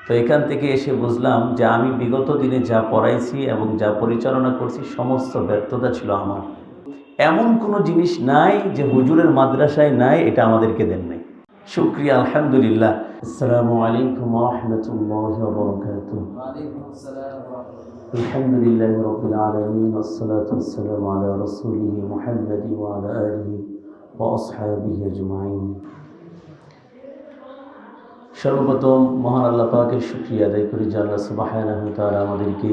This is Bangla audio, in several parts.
তো এখান থেকে এসে বুঝলাম যে আমি বিগত দিনে যা পড়াইছি এবং যা পরিচালনা করছি সমস্ত ব্যর্থতা ছিল আমার। এমন কোনো জিনিস নাই যে হুজুরের মাদ্রাসায় নাই, এটা আমাদেরকে দেন নাই। শুকরিয়া, আলহামদুলিল্লাহ। আসসালামু আলাইকুম ওয়া রাহমাতুল্লাহি ওয়া বারাকাতুহু। ওয়া আলাইকুম আসসালাম ওয়া রাহমাতুল্লাহ। আলহামদুলিল্লাহি রাব্বিল আলামিন ওয়াস সালাতু ওয়াস সালামু আলা রাসূলিহি মুহাম্মাদি ওয়া আলা আলিহি ওয়া আসহাবিহি আজমাইন। সর্বপ্রথম মহান আল্লাহ পাকের শুকরিয়া আদায় করি যে আল্লাহ সুবহানাহু ওয়া তাআলা আমাদেরকে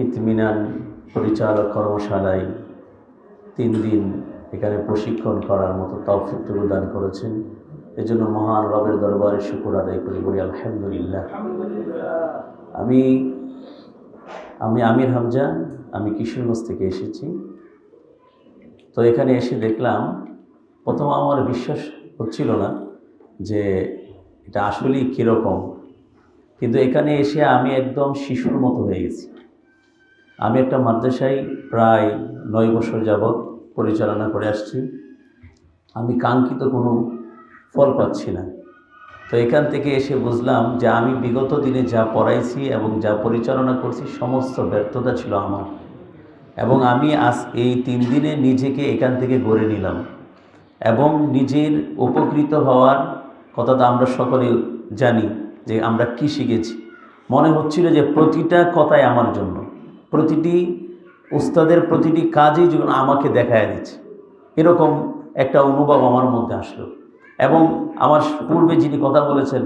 ইতমিনান পরিচালক কর্মশালায় 3 দিন এখানে প্রশিক্ষণ করার মতো তৌফিক দান করেছেন। এজন্য মহান রবের দরবারে শুকর আদায় করি, বলি আলহামদুলিল্লাহ। আমি আমির হামজা, আমি কিশোরগঞ্জ থেকে এসেছি। তো এখানে এসে দেখলাম, প্রথম আমার বিশ্বাস হচ্ছিল না যে এটা আসলেই কীরকম, কিন্তু এখানে এসে আমি একদম শিশুর মতো হয়ে গেছি। আমি একটা মাদ্রাসায় প্রায় 9 বছর যাবৎ পরিচালনা করে আসছি। আমি কাঙ্ক্ষিত কোনো ফল পাচ্ছি না। তো এখান থেকে এসে বুঝলাম যে আমি বিগত দিনে যা পড়াইছি এবং যা পরিচালনা করছি সমস্ত ব্যর্থতা ছিল আমার। এবং আমি আজ এই 3 দিনে নিজেকে এখান থেকে গড়ে নিলাম এবং নিজের উপকৃত হওয়ার কথা তো আমরা সকলে জানি যে আমরা কি শিখেছি। মনে হচ্ছিল যে প্রতিটা কথাই আমার জন্য, প্রতিটি উস্তাদের প্রতিটি কাজই যেন আমাকে দেখায় দিচ্ছে, এরকম একটা অনুভব আমার মধ্যে আসলো। এবং আমার পূর্বে যিনি কথা বলেছেন,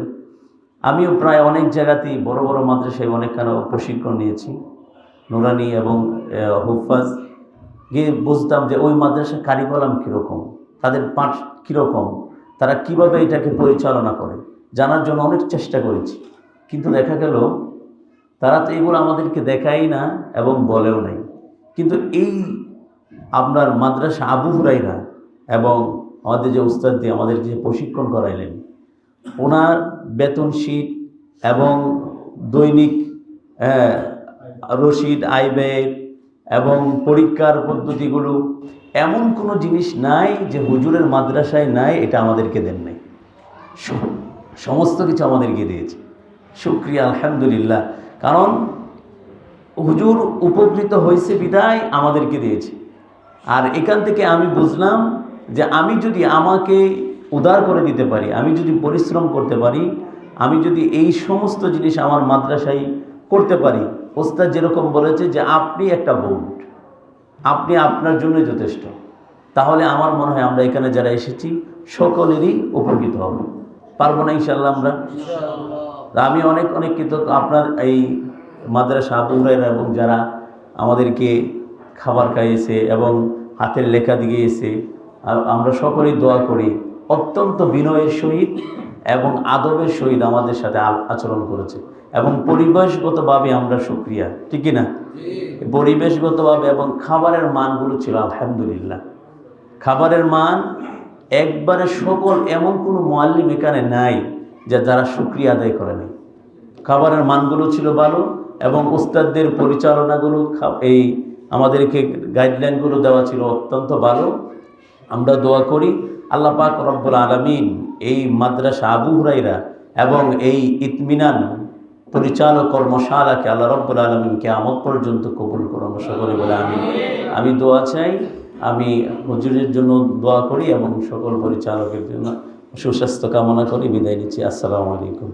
আমিও প্রায় অনেক জায়গাতেই বড় বড় মাদ্রাসায় অনেকখানে প্রশিক্ষণ নিয়েছি, নুরানি এবং হুফাজ। গিয়ে বুঝতাম যে ওই মাদ্রাসার কারিকুলাম কীরকম, তাদের পাঠ কীরকম, তারা কিভাবে এটাকে পরিচালনা করে, জানার জন্য অনেক চেষ্টা করেছি। কিন্তু দেখা গেল তারা তো এগুলো আমাদেরকে দেখাই না এবং বলেও নাই। কিন্তু এই আপনার মাদ্রাসা আবু হুরাইরা এবং আমাদের যে উস্তাদ দিয়ে আমাদেরকে যে প্রশিক্ষণ করাইলেন, ওনার বেতন শীট এবং দৈনিক রসিদ, আয় ব্যয় এবং পরীক্ষার পদ্ধতিগুলো, এমন কোনো জিনিস নাই যে হুজুরের মাদ্রাসায় নাই, এটা আমাদেরকে দেন নাই। সমস্ত কিছু আমাদেরকে দিয়েছে। শুকরিয়া, আলহামদুলিল্লাহ। কারণ হুজুর উপকৃত হয়েছে বিদায় আমাদেরকে দিয়েছে। আর এখান থেকে আমি বুঝলাম যে আমি যদি আমাকে উদার করে দিতে পারি, আমি যদি পরিশ্রম করতে পারি, আমি যদি এই সমস্ত জিনিস আমার মাদ্রাসায় করতে পারি, ওস্তাদ যেরকম বলেছে যে আপনি একটা বোর্ড, আপনি আপনার জন্য যথেষ্ট, তাহলে আমার মনে হয় আমরা এখানে যারা এসেছি সকলেরই উপকৃত হব। পারবো না ইনশাআল্লাহ আমরা? আমি অনেক কৃতজ্ঞ আপনার এই মাদ্রাসা আবু হুরায়রা এবং যারা আমাদেরকে খাবার খাইয়েছে এবং হাতের লেখা দিয়েছে। আমরা সকলেই দোয়া করি, অত্যন্ত বিনয়ের সহিত এবং আদবের সহিত আমাদের সাথে আচরণ করেছে। এবং পরিবেশগতভাবে আমরা শুকরিয়া, ঠিক না? পরিবেশগতভাবে এবং খাবারের মানগুলো ছিল আলহামদুলিল্লাহ। খাবারের মান একবারে সকল, এমন কোনো মুআল্লিম এখানে নাই যে যারা শুকরিয়া আদায় করে নাই। খাবারের মানগুলো ছিল ভালো এবং উস্তাদদের পরিচালনাগুলো, এই আমাদেরকে গাইডলাইনগুলো দেওয়া ছিল অত্যন্ত ভালো। আমরা দোয়া করি আল্লাহ পাক রব্বুল আলামিন এই মাদ্রাসা আবু হুরাইরা এবং এই ইতমিনান পরিচালক কর্মশালাকে আল্লাহ রব্বুল আলামিন কিয়ামত পর্যন্ত কবুল করুন সকলে বলে আমি দোয়া চাই। আমি হুজুরের জন্য দোয়া করি এবং সকল পরিচালকের জন্য সুস্বাস্থ্য কামনা করি। বিদায় নিচ্ছি। আসসালামু আলাইকুম।